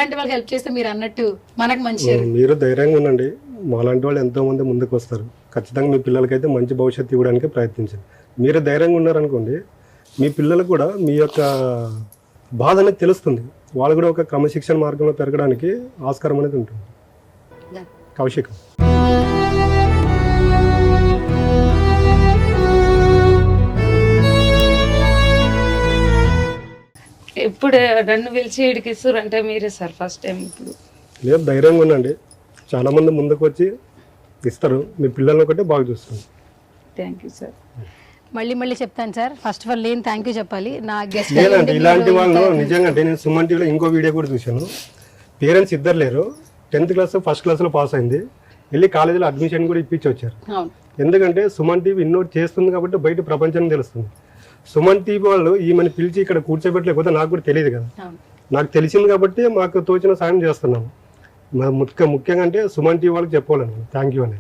అలాంటి వాళ్ళకి హెల్ప్ చేస్తే మీరు అన్నట్టు మనకు మంచి మీరు ధైర్యంగా ఉండండి. మాలాంటి వాళ్ళు ఎంతో మంది ముందుకు వస్తారు. ఖచ్చితంగా మీ పిల్లలకైతే మంచి భవిష్యత్తు ఇవ్వడానికి ప్రయత్నించండి. మీరు ధైర్యంగా ఉన్నారనుకోండి, మీ పిల్లలకు కూడా మీ యొక్క బాధ అనేది తెలుస్తుంది. వాళ్ళు కూడా ఒక క్రమశిక్షణ మార్గంలో పెరగడానికి ఆస్కారం అనేది ఉంటుంది. కౌశిక్ ఇప్పుడు నన్ను పిలిచి ఇడికిస్తారు అంటే మీరే సార్ ఫస్ట్ టైం. ఇప్పుడు లేదు, ధైర్యంగా ఉండండి. చాలామంది ముందుకు వచ్చి ఇస్తారు. మీ పిల్లల్ని ఒకటే బాగా చూస్తుంది. Thank you sir. మళ్ళీ చెప్తాను సార్. ఫస్ట్ ఆఫ్ ఆల్ నేను థ్యాంక్ యూ చెప్పాలి. నా గెస్ట్ లేదంటే ఇలాంటి వాళ్ళు నిజంగా అంటే నేను సుమన్ టీవీలో ఇంకో వీడియో కూడా చూశాను. పేరెంట్స్ ఇద్దరు లేరు, 10th క్లాస్ ఫస్ట్ క్లాస్లో పాస్ అయింది, వెళ్ళి కాలేజీలో అడ్మిషన్ కూడా ఇప్పించి వచ్చారు. ఎందుకంటే సుమన్ టీవీ ఇన్నోట్ చేస్తుంది కాబట్టి బయట ప్రపంచానికి తెలుస్తుంది. సుమన్ టీవీ వాళ్ళు ఈమెను పిలిచి ఇక్కడ కూర్చోబెట్టలేకపోతే నాకు కూడా తెలియదు కదా. నాకు తెలిసింది కాబట్టి మాకు తోచిన సాయం చేస్తున్నాము. ముఖ్యంగా అంటే సుమన్ టీవీ వాళ్ళకి చెప్పాలని థ్యాంక్ యూ అని.